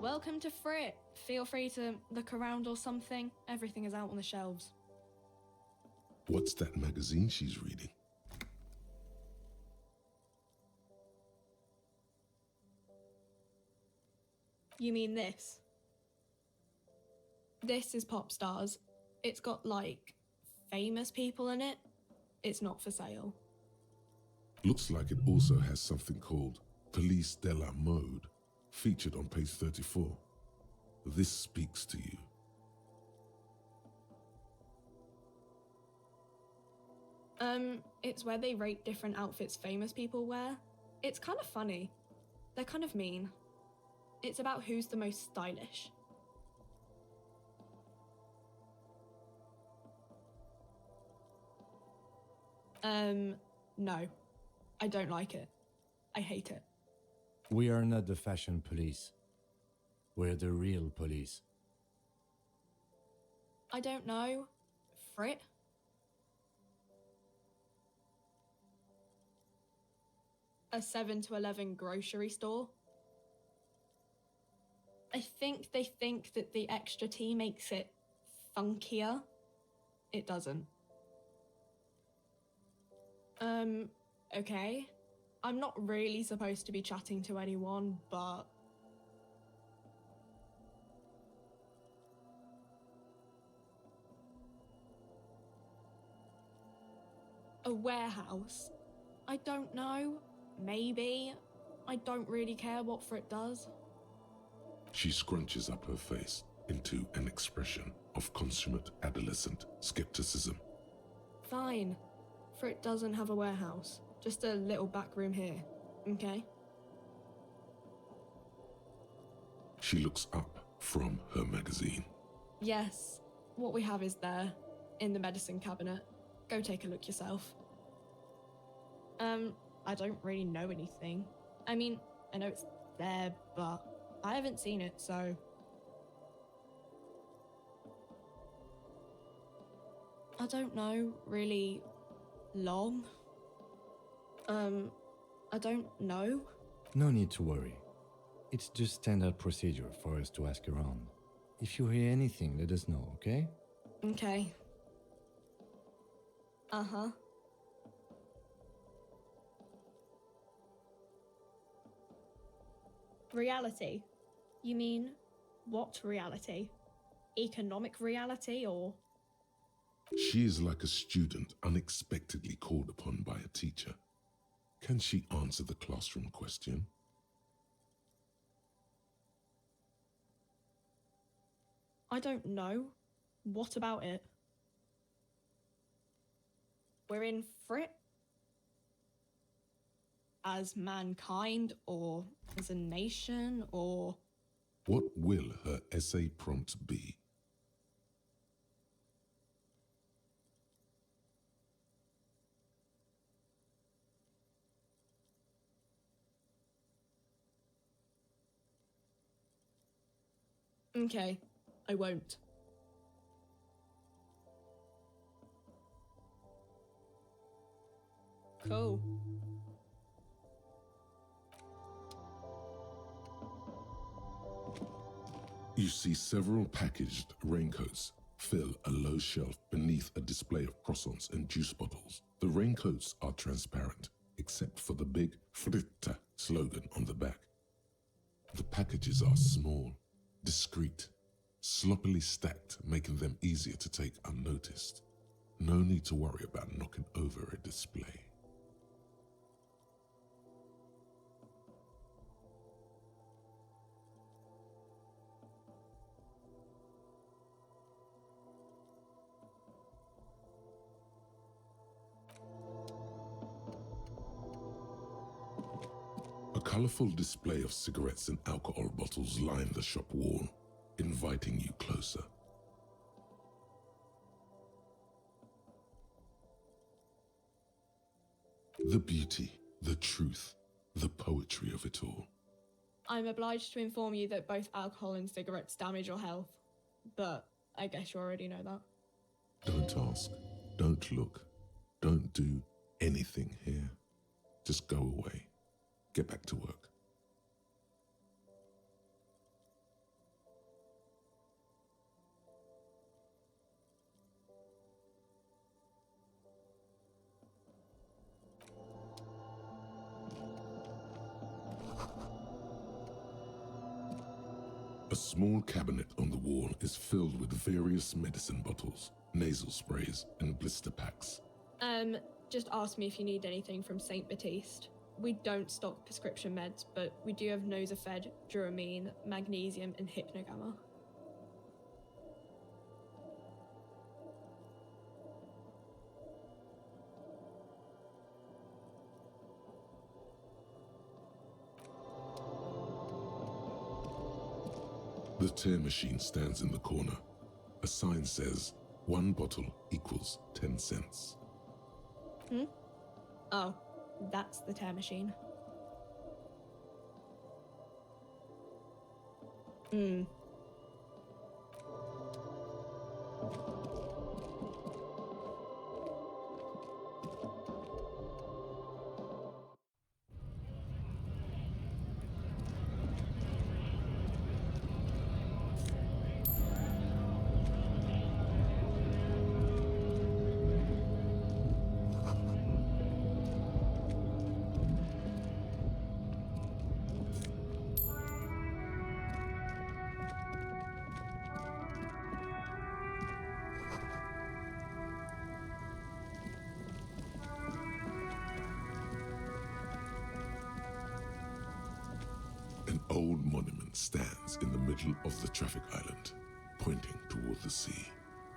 Welcome to Frit. Feel free to look around or something. Everything is out on the shelves. What's that magazine she's reading? You mean this? This is Pop Stars. It's got, like, famous people in it. It's not for sale. Looks like it also has something called Police de la Mode, featured on page 34. This speaks to you. It's where they rate different outfits famous people wear. It's kind of funny. They're kind of mean. It's about who's the most stylish. No. I don't like it. I hate it. We are not the fashion police. We're the real police. I don't know. Frit? A 7 to 11 grocery store? I think they think that the extra T makes it funkier. It doesn't. Okay. I'm not really supposed to be chatting to anyone, but... A warehouse? I don't know. Maybe. I don't really care what Frit does. She scrunches up her face into an expression of consummate adolescent skepticism. Fine. Frit doesn't have a warehouse. Just a little back room here, okay? She looks up from her magazine. Yes, what we have is there, in the medicine cabinet. Go take a look yourself. I don't really know anything. I mean, I know it's there, but I haven't seen it, so... I don't know, really long. I don't know. No need to worry. It's just standard procedure for us to ask around. If you hear anything, let us know, okay? Okay. Uh-huh. Reality? You mean, what reality? Economic reality, or...? She is like a student unexpectedly called upon by a teacher. Can she answer the classroom question? I don't know. What about it? We're in Frit? As mankind, or as a nation, or... What will her essay prompt be? Okay, I won't. Cool. You see several packaged raincoats fill a low shelf beneath a display of croissants and juice bottles. The raincoats are transparent, except for the big Fritta slogan on the back. The packages are small, discreet, sloppily stacked, making them easier to take unnoticed. No need to worry about knocking over a display. A colorful display of cigarettes and alcohol bottles line the shop wall, inviting you closer. The beauty, the truth, the poetry of it all. I'm obliged to inform you that both alcohol and cigarettes damage your health, but I guess you already know that. Don't ask, don't look, don't do anything here. Just go away. Get back to work. A small cabinet on the wall is filled with various medicine bottles, nasal sprays, and blister packs. Just ask me if you need anything from St. Baptiste. We don't stock prescription meds, but we do have Nosafed, Dramamine, magnesium, and Hypnogamma. The tear machine stands in the corner. A sign says, 1 bottle equals 10 cents. Oh, that's the tear machine. An old monument stands in the middle of the traffic island, pointing toward the sea.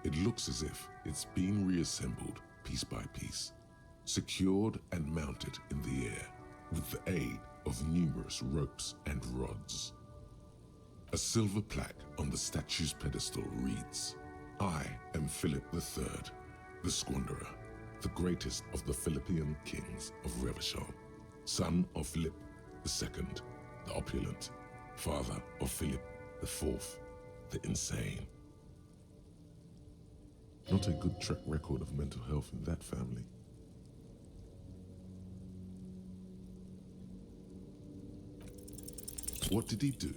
It looks as if it's been reassembled piece by piece, secured and mounted in the air with the aid of numerous ropes and rods. A silver plaque on the statue's pedestal reads, "I am Philip III, the Squanderer, the greatest of the Philippian kings of Revachol, son of Philip II, the opulent, father of Philip IV, the insane." Not a good track record of mental health in that family. What did he do?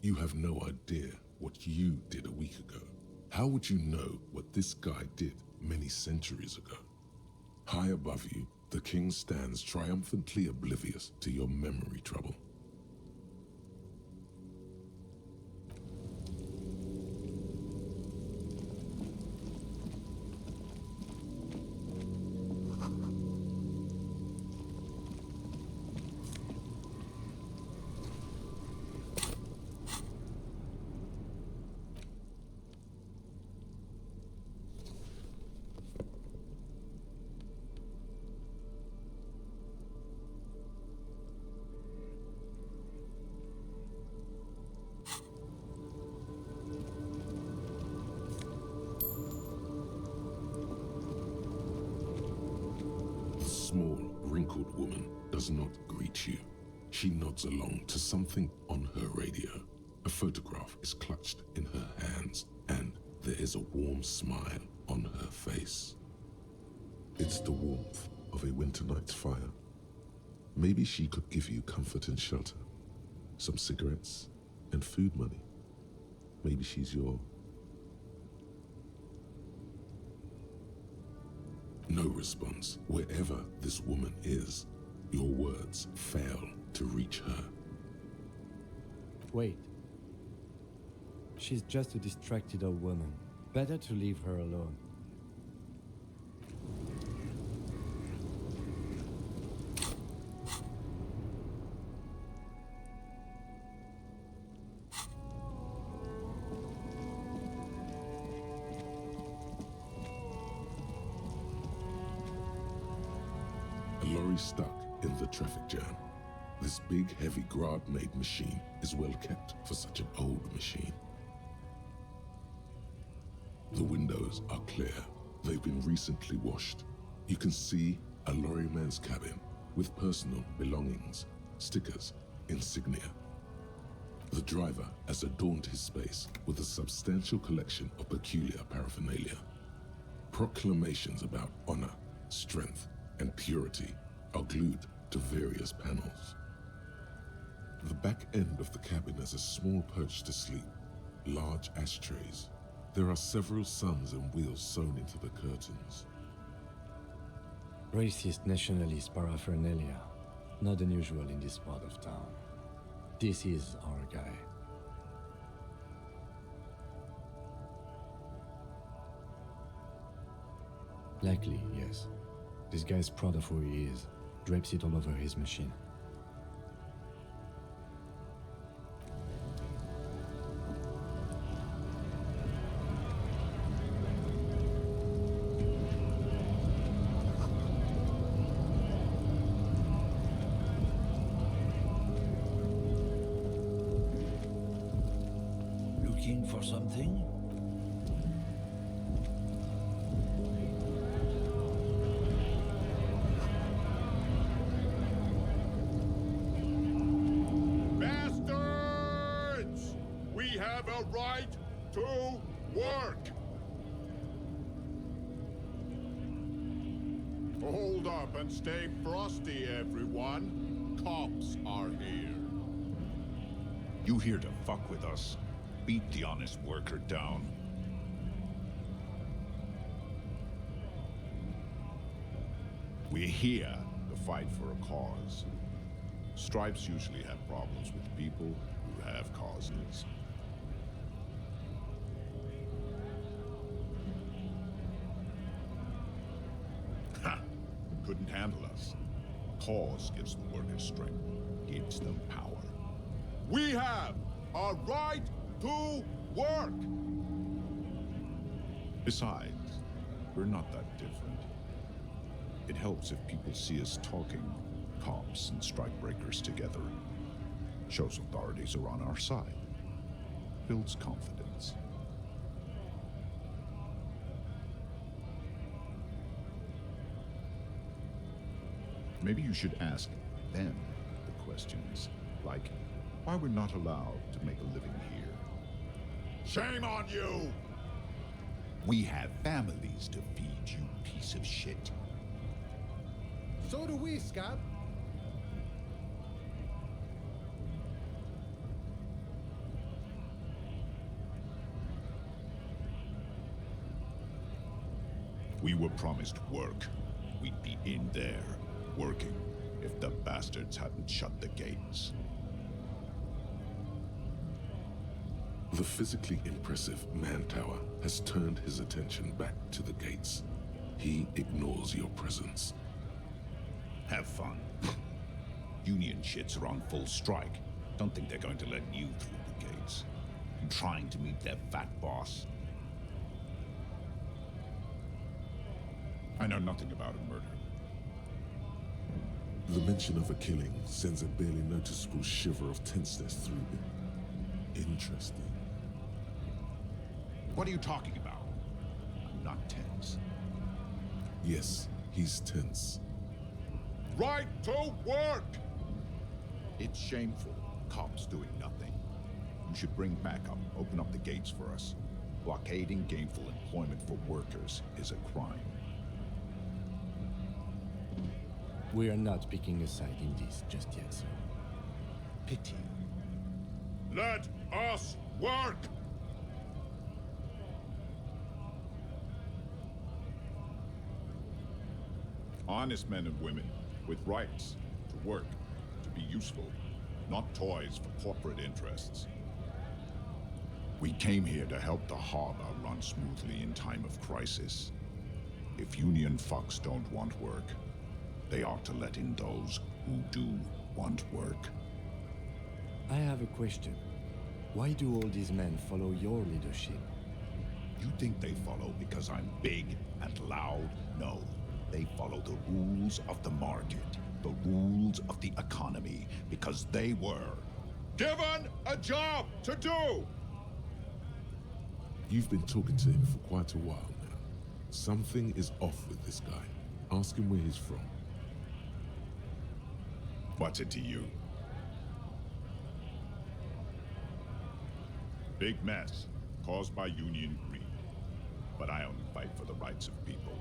You have no idea what you did a week ago. How would you know what this guy did many centuries ago? High above you, the king stands triumphantly oblivious to your memory trouble. Small, wrinkled woman does not greet you. She nods along to something on her radio. A photograph is clutched in her hands, and there is a warm smile on her face. It's the warmth of a winter night's fire. Maybe she could give you comfort and shelter, some cigarettes and food money. Maybe she's your... No response. Wherever this woman is, your words fail to reach her. Wait. She's just a distracted old woman. Better to leave her alone. A lorry stuck in the traffic jam. This big, heavy Grad-made machine is well kept for such an old machine. The windows are clear. They've been recently washed. You can see a lorryman's cabin with personal belongings, stickers, insignia. The driver has adorned his space with a substantial collection of peculiar paraphernalia. Proclamations about honor, strength, and purity are glued to various panels. The back end of the cabin has a small perch to sleep, large ashtrays. There are several suns and wheels sewn into the curtains. Racist nationalist paraphernalia. Not unusual in this part of town. This is our guy. Likely, yes. This guy's proud of who he is, drapes it all over his machine. Looking for something? Bastards! We have a right to work! Hold up and stay frosty, everyone. Cops are here. You here to fuck with us? Beat the honest worker down. We're here to fight for a cause. Stripes usually have problems with people who have causes. Ha! Couldn't handle us. Cause gives the workers strength, gives them power. We have a right to work! Besides, we're not that different. It helps if people see us talking, cops and strikebreakers together. Shows authorities are on our side. Builds confidence. Maybe you should ask them the questions, like why we're not allowed to make a living here. Shame on you! We have families to feed, you piece of shit. So do we, Scott. We were promised work. We'd be in there, working, if the bastards hadn't shut the gates. The physically impressive man tower has turned his attention back to the gates. He ignores your presence. Have fun. Union shits are on full strike. Don't think they're going to let you through the gates. I'm trying to meet their fat boss. I know nothing about a murder. The mention of a killing sends a barely noticeable shiver of tenseness through him. Interesting. What are you talking about? I'm not tense. Yes, he's tense. Right to work! It's shameful. Cops doing nothing. You should bring backup. Open up the gates for us. Blockading gainful employment for workers is a crime. We are not picking a side in this just yet, sir. Pity. Let us work! Honest men and women with rights to work, to be useful, not toys for corporate interests. We came here to help the harbor run smoothly in time of crisis. If union fucks don't want work, they ought to let in those who do want work. I have a question. Why do all these men follow your leadership? You think they follow because I'm big and loud? No. They follow the rules of the market, the rules of the economy, because they were given a job to do! You've been talking to him for quite a while now. Something is off with this guy. Ask him where he's from. What's it to you? Big mess, caused by union greed. But I only fight for the rights of people.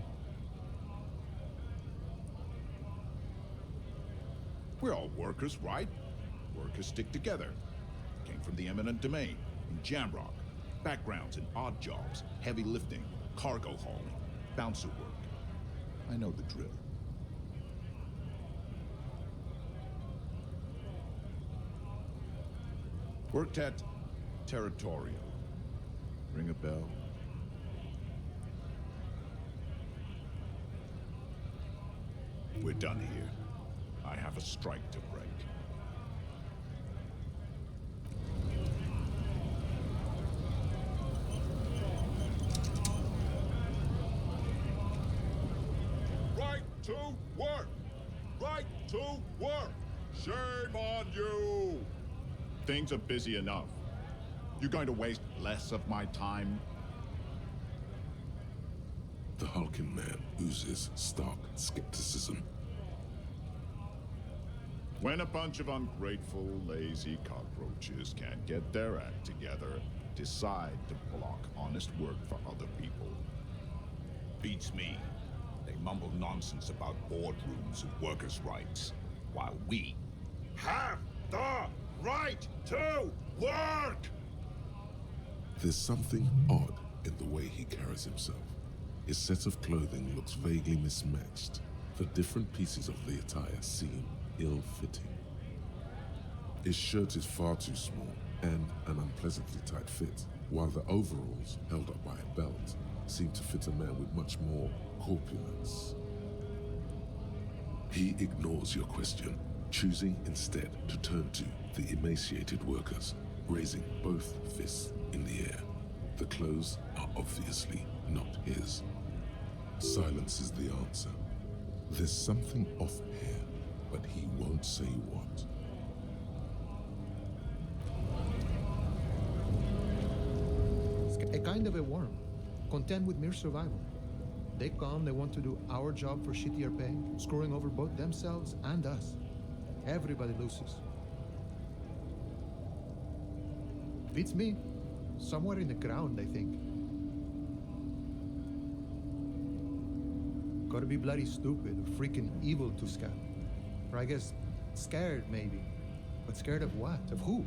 We're all workers, right? Workers stick together. Came from the eminent domain, in Jamrock. Backgrounds in odd jobs, heavy lifting, cargo hauling, bouncer work. I know the drill. Worked at Territorial. Ring a bell? We're done here. I have a strike to break. Right to work! Right to work! Shame on you! Things are busy enough. You're going to waste less of my time? The hulking man oozes stark skepticism. When a bunch of ungrateful, lazy cockroaches can't get their act together, decide to block honest work for other people. Beats me. They mumble nonsense about boardrooms and workers' rights, while we have the right to work! There's something odd in the way he carries himself. His set of clothing looks vaguely mismatched. The different pieces of the attire seem ill-fitting. His shirt is far too small and an unpleasantly tight fit, while the overalls, held up by a belt, seem to fit a man with much more corpulence. He ignores your question, choosing instead to turn to the emaciated workers, raising both fists in the air. The clothes are obviously not his. Silence is the answer. There's something off here, but he won't say what. It's a kind of a worm, content with mere survival. They come, they want to do our job for shittier pay, screwing over both themselves and us. Everybody loses. Beats me. Somewhere in the ground, I think. Gotta be bloody stupid or freaking evil to scab. Or I guess scared, maybe. But scared of what? Of who?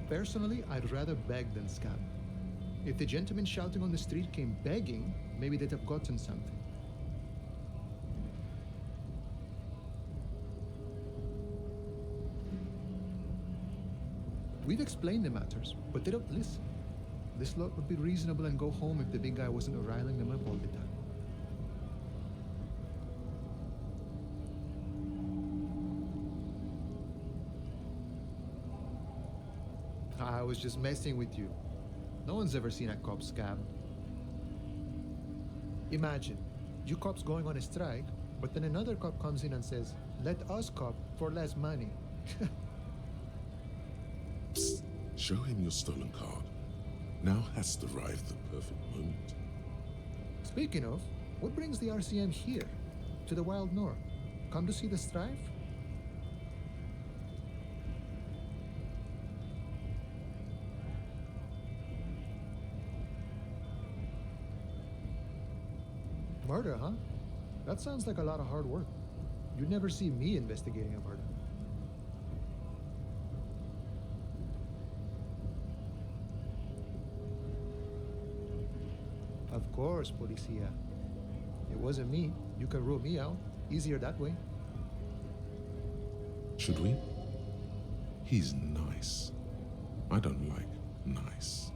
Personally, I'd rather beg than scab. If the gentleman shouting on the street came begging, maybe they'd have gotten something. We've explained the matters, but they don't listen. This lot would be reasonable and go home if the big guy wasn't riling them up all the time. I was just messing with you. No one's ever seen a cop scab. Imagine, you cops going on a strike, but then another cop comes in and says, "Let us cop for less money." Psst, show him your stolen card. Now has arrived the perfect moment. Speaking of, what brings the RCM here, to the wild north? Come to see the strife? Murder, huh? That sounds like a lot of hard work. You'd never see me investigating a murder. Of course, Policia. It wasn't me. You can rule me out. Easier that way. Should we? He's nice. I don't like nice.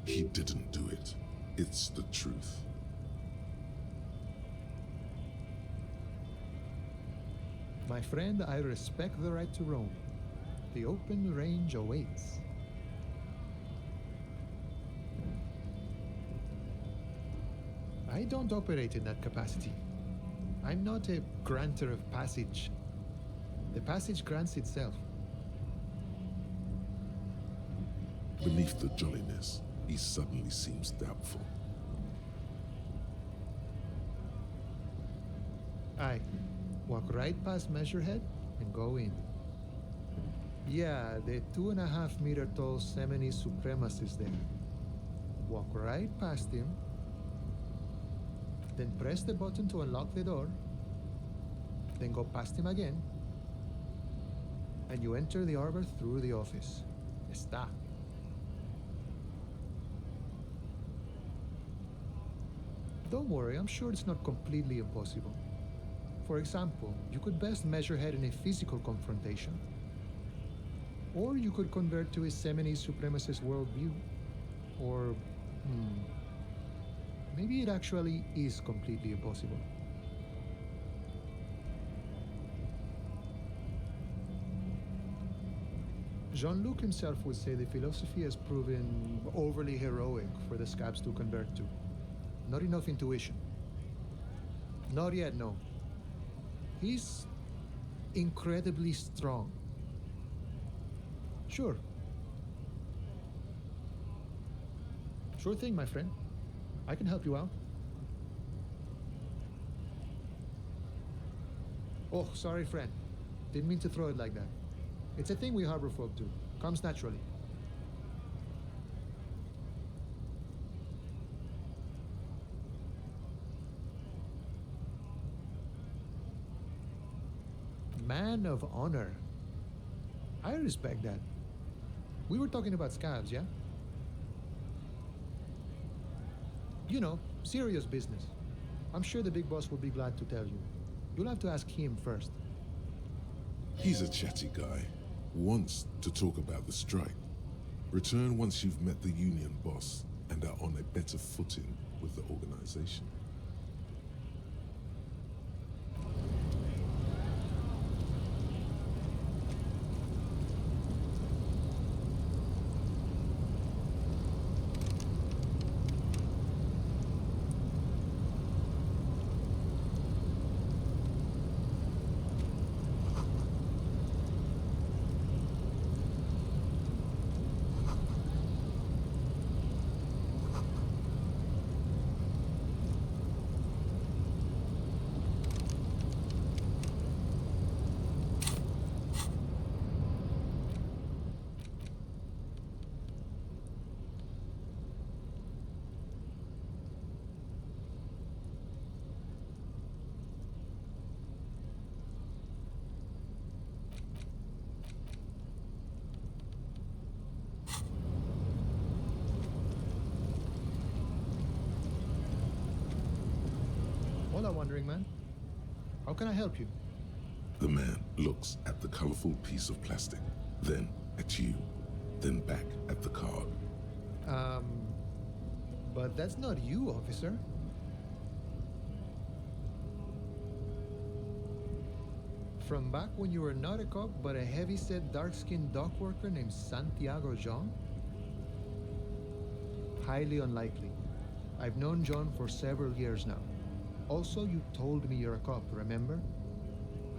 He didn't do it. It's the truth. My friend, I respect the right to roam. The open range awaits. I don't operate in that capacity. I'm not a granter of passage. The passage grants itself. Beneath the jolliness, he suddenly seems doubtful. Aye. Walk right past Measurehead and go in. Yeah, the 2.5-meter tall Semini Supremus is there. Walk right past him, then press the button to unlock the door, then go past him again, and you enter the arbor through the office. Está. Don't worry, I'm sure it's not completely impossible. For example, you could best Measurehead in a physical confrontation. Or you could convert to a Semini Supremacist worldview. Or, maybe it actually is completely impossible. Jean-Luc himself would say the philosophy has proven overly heroic for the scabs to convert to. Not enough intuition. Not yet, no. He's incredibly strong. Sure. Sure thing, my friend. I can help you out. Oh, sorry, friend. Didn't mean to throw it like that. It's a thing we harbor folk do. Comes naturally. Man of honor. I respect that. We were talking about scabs, yeah? You know, serious business. I'm sure the big boss will be glad to tell you. You'll have to ask him first. He's a chatty guy. Wants to talk about the strike. Return once you've met the union boss and are on a better footing with the organization. Hola, wandering man. How can I help you? The man looks at the colorful piece of plastic, then at you, then back at the card. But that's not you, officer. From back when you were not a cop, but a heavy-set, dark-skinned dock worker named Santiago Jean? Highly unlikely. I've known John for several years now. Also, you told me you're a cop, remember?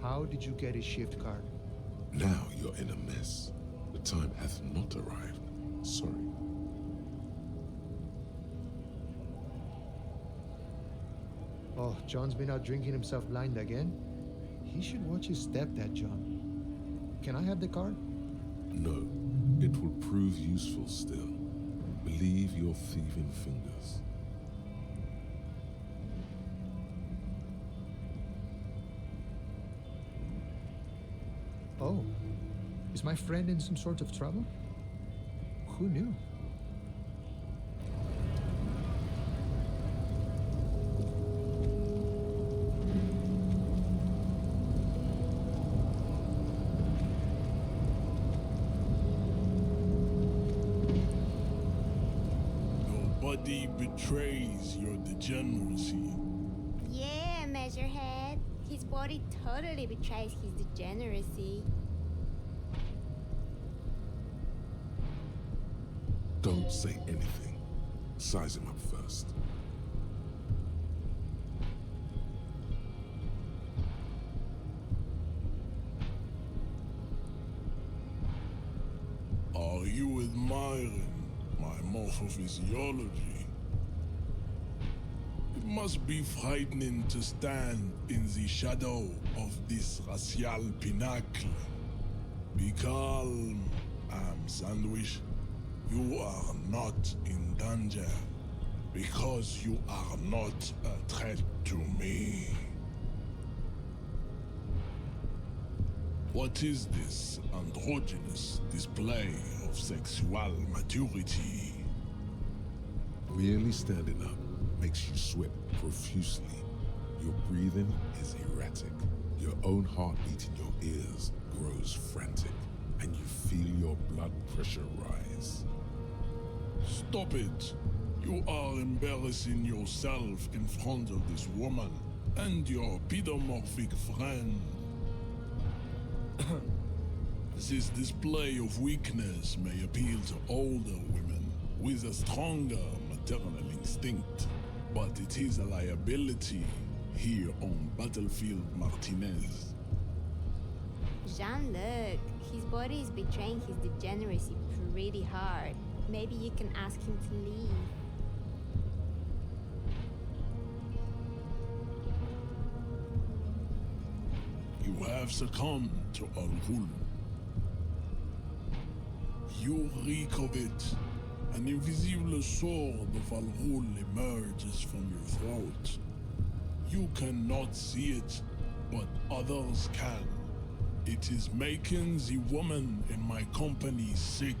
How did you get his shift card? Now you're in a mess. The time hath not arrived. Sorry. Oh, John's been out drinking himself blind again? He should watch his step, that John. Can I have the card? No, it will prove useful still. Believe your thieving fingers. Oh, is my friend in some sort of trouble? Who knew? Nobody betrays your degeneracy. Yeah, Measurehead. His body totally betrays his degeneracy. Don't say anything. Size him up first. Are you admiring my morphophysiology? It must be frightening to stand in the shadow of this racial pinnacle. Be calm, Sandwich. You are not in danger because you are not a threat to me. What is this androgynous display of sexual maturity? Merely standing up makes you sweat profusely. Your breathing is erratic. Your own heartbeat in your ears grows frantic, and you feel your blood pressure rise. Stop it! You are embarrassing yourself in front of this woman and your pedomorphic friend. This display of weakness may appeal to older women with a stronger maternal instinct, but it is a liability here on Battlefield Martinez. Jean-Luc, his body is betraying his degeneracy pretty hard. Maybe you can ask him to leave. You have succumbed to Al-Ghul. You reek of it. An invisible sword of Al-Ghul emerges from your throat. You cannot see it, but others can. It is making the woman in my company sick.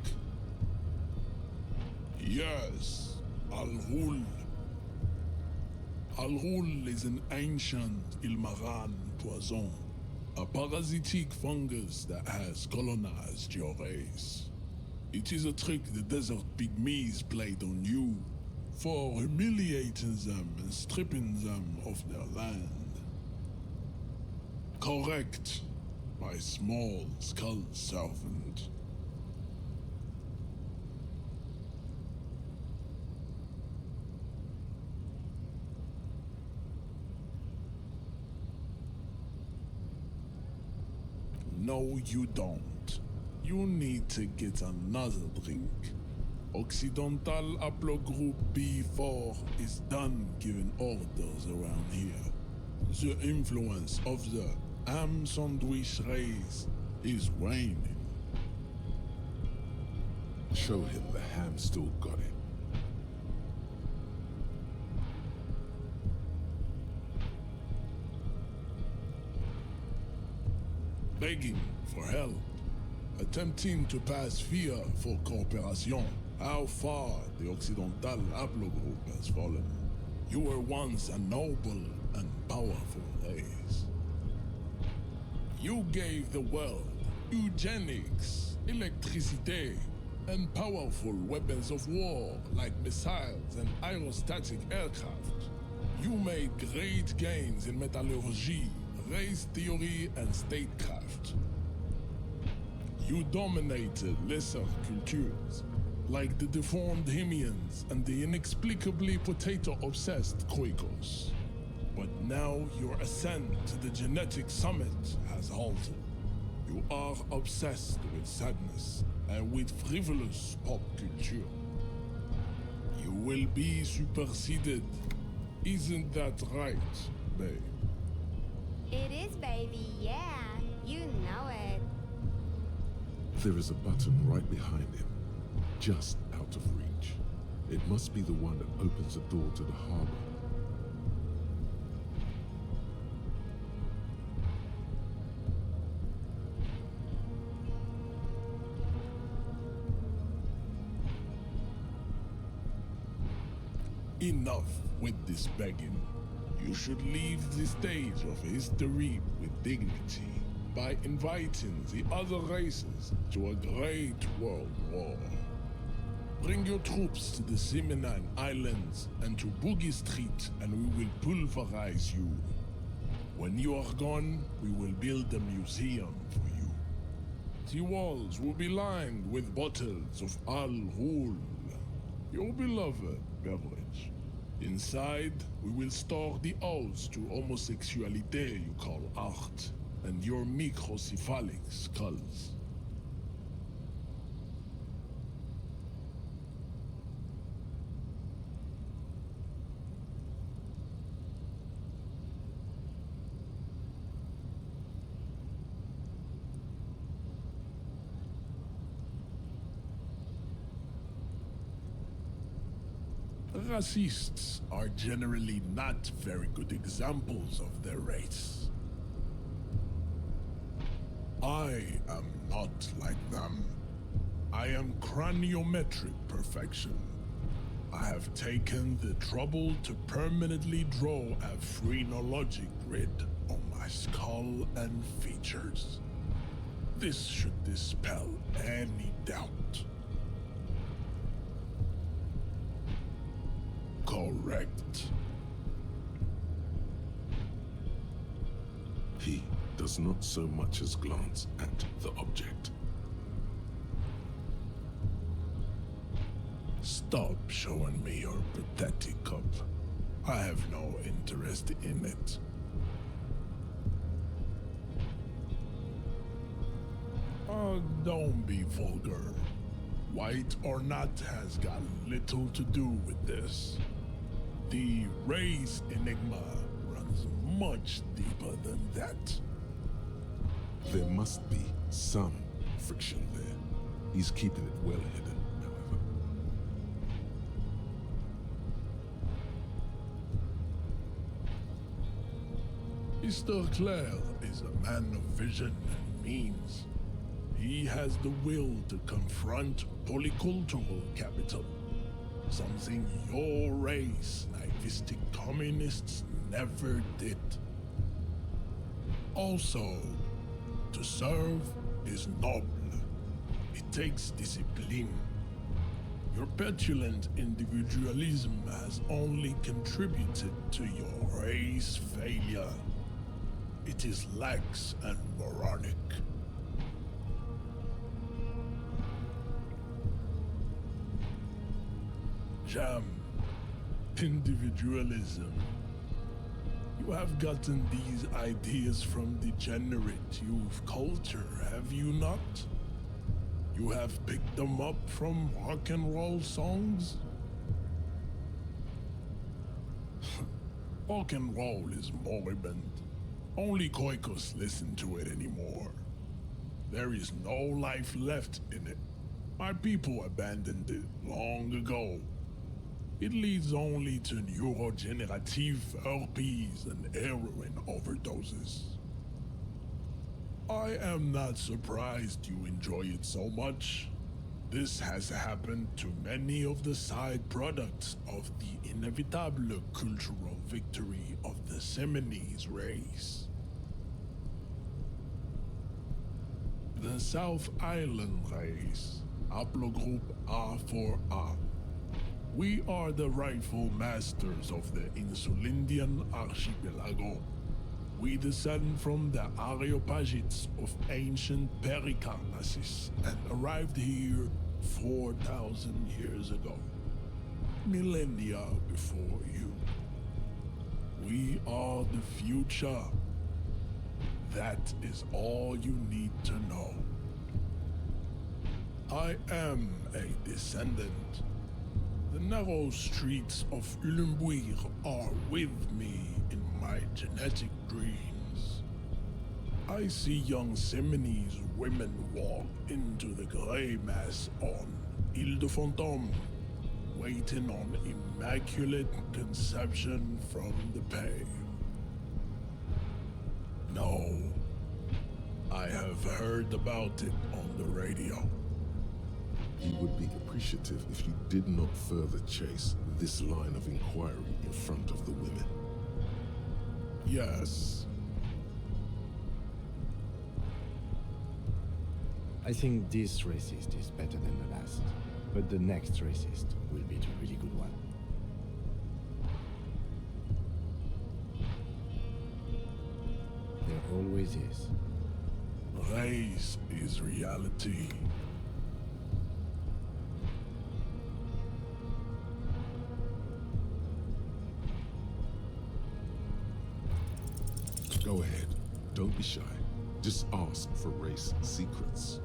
Yes, Al-Ghul. Al-Ghul is an ancient Ilmaran poison, a parasitic fungus that has colonized your race. It is a trick the desert pygmies played on you for humiliating them and stripping them of their land. Correct, my small skull servant. No, you don't. You need to get another drink. Occidental Haplogroup B4 is done giving orders around here. The influence of the ham sandwich race is waning. Show him the ham still got it. Begging for help. Attempting to pass fear for cooperation. How far the Occidental Haplogroup has fallen. You were once a noble and powerful race. You gave the world eugenics, electricity, and powerful weapons of war like missiles and aerostatic aircraft. You made great gains in metallurgy, race theory, and statecraft. You dominated lesser cultures, like the deformed Hemians and the inexplicably potato-obsessed Quakers. But now your ascent to the genetic summit has halted. You are obsessed with sadness and with frivolous pop culture. You will be superseded. Isn't that right, babe? It is, baby, yeah. You know it. There is a button right behind him, just out of reach. It must be the one that opens the door to the harbor. Enough with this begging. You should leave the stage of history with dignity by inviting the other races to a great world war. Bring your troops to the Simenon Islands and to Boogie Street, and we will pulverize you. When you are gone, we will build a museum for you. The walls will be lined with bottles of Al-Ghul, your beloved beverage. Inside, we will store the odes to homosexuality you call art, and your microcephalic skulls. Racists are generally not very good examples of their race. I am not like them. I am craniometric perfection. I have taken the trouble to permanently draw a phrenologic grid on my skull and features. This should dispel any doubt. Correct. He does not so much as glance at the object. Stop showing me your pathetic cup. I have no interest in it. Don't be vulgar. White or not has got little to do with this. The race enigma runs much deeper than that. There must be some friction there. He's keeping it well hidden, however. Mr. Clare is a man of vision and means. He has the will to confront polycultural capital, something your race, naivistic communists, never did. Also, to serve is noble. It takes discipline. Your petulant individualism has only contributed to your race failure. It is lax and moronic. Jam. Individualism. You have gotten these ideas from degenerate youth culture, have you not? You have picked them up from rock and roll songs? Rock and roll is moribund. Only Koikos listen to it anymore. There is no life left in it. My people abandoned it long ago. It leads only to neurodegenerative herpes and heroin overdoses. I am not surprised you enjoy it so much. This has happened to many of the side products of the inevitable cultural victory of the Seminoles race. The South Island race, haplogroup A4A. We are the rightful masters of the Insulindian archipelago. We descend from the Areopagites of ancient Pericarnassus and arrived here 4,000 years ago, millennia before you. We are the future. That is all you need to know. I am a descendant. The narrow streets of Ulumbuir are with me in my genetic dreams. I see young Seminoles women walk into the grey mass on Ile de Fantôme, waiting on immaculate conception from the pave. No, I have heard about it on the radio. He would be appreciative if you did not further chase this line of inquiry in front of the women. Yes. I think this racist is better than the last, but the next racist will be the really good one. There always is. Race is reality. Go ahead. Don't be shy. Just ask for race secrets.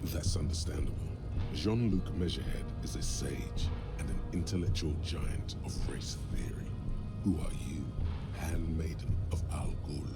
That's understandable. Jean-Luc Measurehead is a sage and an intellectual giant of race theory. Who are you, handmaiden of Al Ghul?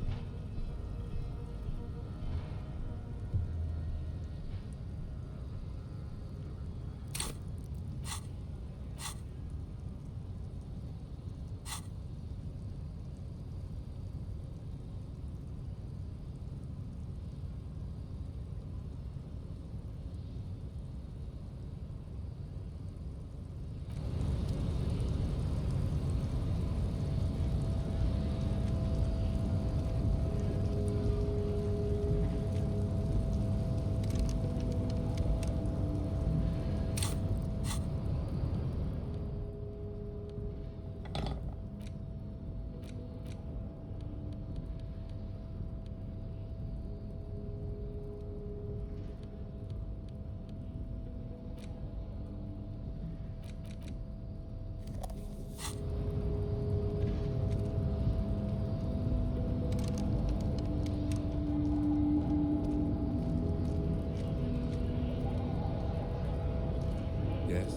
Yes?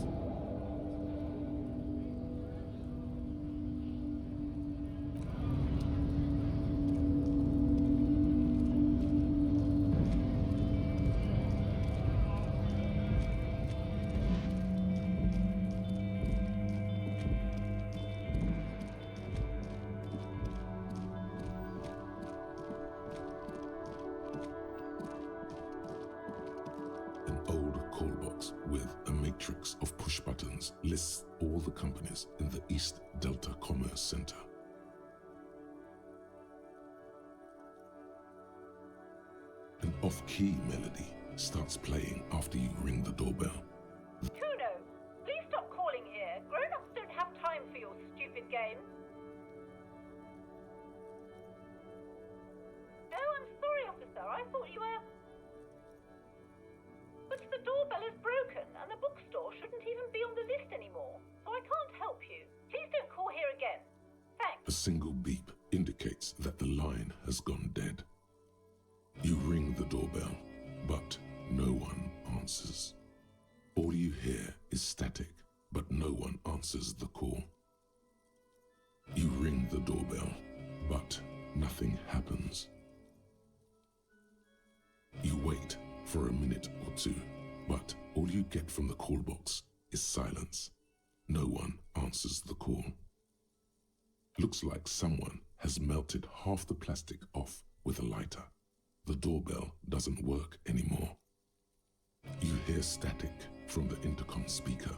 An old call box with a matrix of push buttons lists all the companies in the East Delta Commerce Center. An off-key melody starts playing after you ring the doorbell. Kuno, please stop calling here. Grown-ups don't have time for your stupid games. Oh, I'm sorry, officer. I thought you were... But the doorbell is broken, and the bookstore shouldn't even be on the list anymore, so I can't help you. Please don't call here again. Thanks. A single beep indicates that the line has gone dead. You ring the doorbell, but no one answers. All you hear is static, but no one answers the call. You ring the doorbell, but nothing happens. You wait for a minute or two, but all you get from the call box is silence. No one answers the call. Looks like someone has melted half the plastic off with a lighter. The doorbell doesn't work anymore. You hear static from the intercom speaker.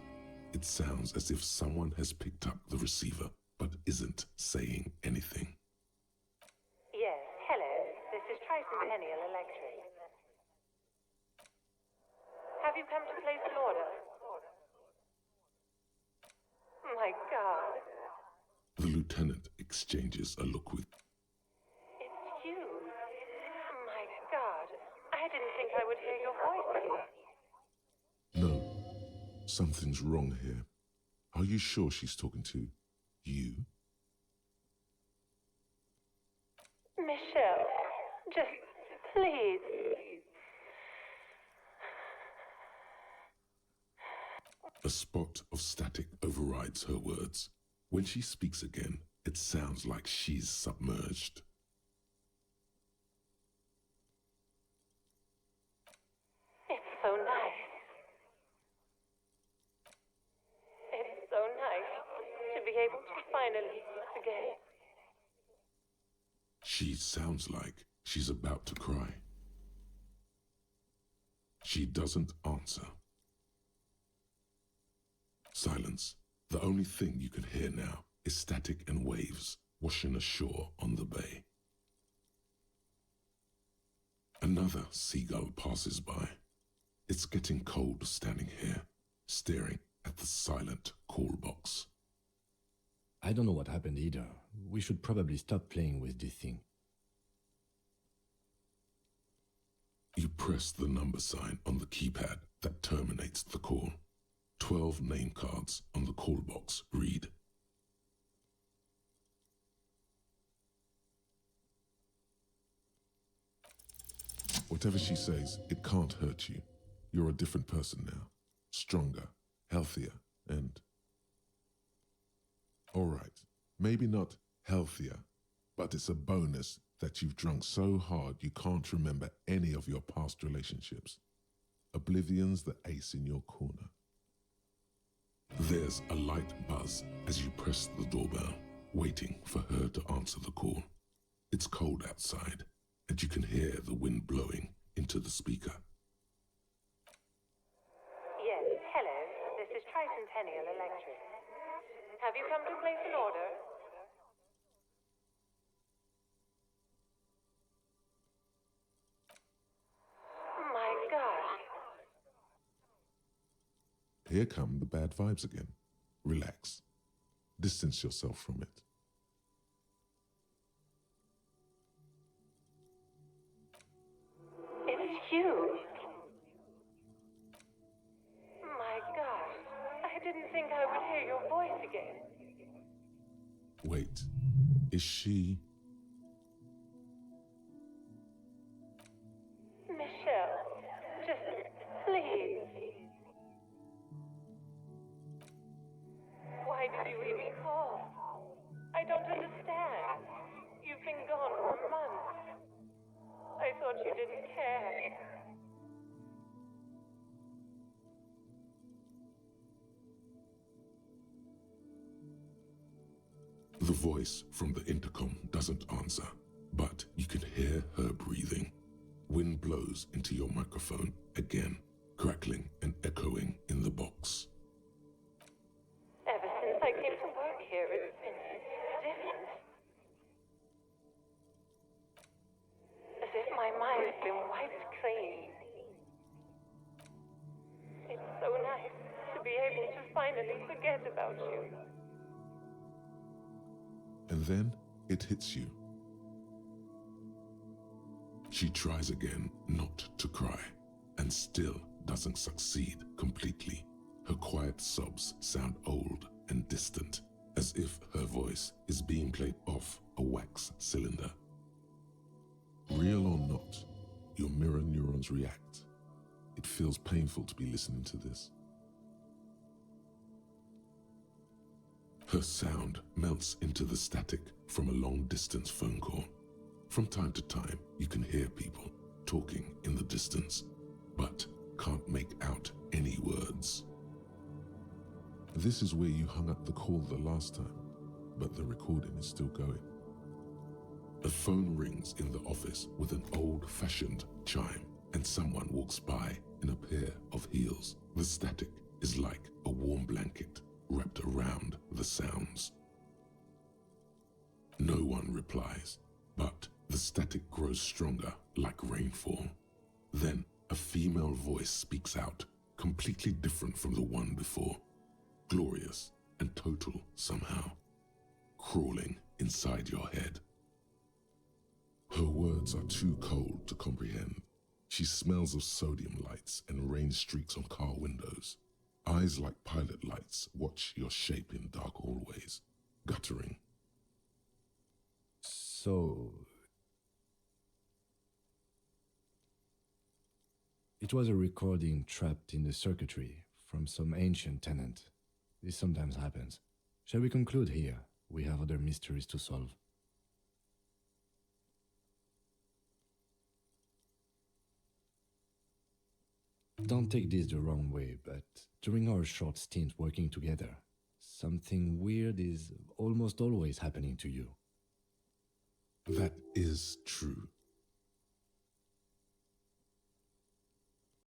It sounds as if someone has picked up the receiver but isn't saying anything. Yes, hello. This is Tricentennial Electric. Have you come to place an order? My God. The lieutenant exchanges a look with. It's you. My God. I didn't think I would hear your voice. No, something's wrong here. Are you sure she's talking to you? Michelle, just please. A spot of static overrides her words. When she speaks again, it sounds like she's submerged. It's so nice. It's so nice to be able to finally meet again. She sounds like she's about to cry. She doesn't answer. Silence. The only thing you can hear now is static and waves washing ashore on the bay. Another seagull passes by. It's getting cold standing here, staring at the silent call box. I don't know what happened either. We should probably stop playing with this thing. You press the number sign on the keypad that terminates the call. 12 name cards on the call box read. Whatever she says, it can't hurt you. You're a different person now. Stronger, healthier, and... All right, maybe not healthier, but it's a bonus that you've drunk so hard you can't remember any of your past relationships. Oblivion's the ace in your corner. There's a light buzz as you press the doorbell, waiting for her to answer the call. It's cold outside, and you can hear the wind blowing into the speaker. Yes, hello. This is Tricentennial Electric. Have you come to place an order? My God. Here come the bad vibes again. Relax. Distance yourself from it. It's you. My God. I didn't think I would hear your voice again. Wait, is she... Michelle, just please. Paul, I don't understand. You've been gone for months. I thought you didn't care. The voice from the intercom doesn't answer, but you can hear her breathing. Wind blows into your microphone again, crackling and echoing in the box. Ever since I came to work here, it's been different. As if my mind's been wiped clean. It's so nice to be able to finally forget about you. And then it hits you. She tries again not to cry, and still doesn't succeed completely. Her quiet sobs sound old and distant, as if her voice is being played off a wax cylinder. Real or not, your mirror neurons react. It feels painful to be listening to this. Her sound melts into the static from a long-distance phone call. From time to time, you can hear people talking in the distance, but can't make out any words. This is where you hung up the call the last time, but the recording is still going. A phone rings in the office with an old-fashioned chime, and someone walks by in a pair of heels. The static is like a warm blanket wrapped around the sounds. No one replies, but the static grows stronger like rainfall. Then a female voice speaks out, completely different from the one before. Glorious and total somehow, crawling inside your head. Her words are too cold to comprehend. She smells of sodium lights and rain streaks on car windows. Eyes like pilot lights watch your shape in dark hallways, guttering. So... it was a recording trapped in the circuitry from some ancient tenant. This sometimes happens. Shall we conclude here? We have other mysteries to solve. Don't take this the wrong way, but during our short stint working together, something weird is almost always happening to you. That is true.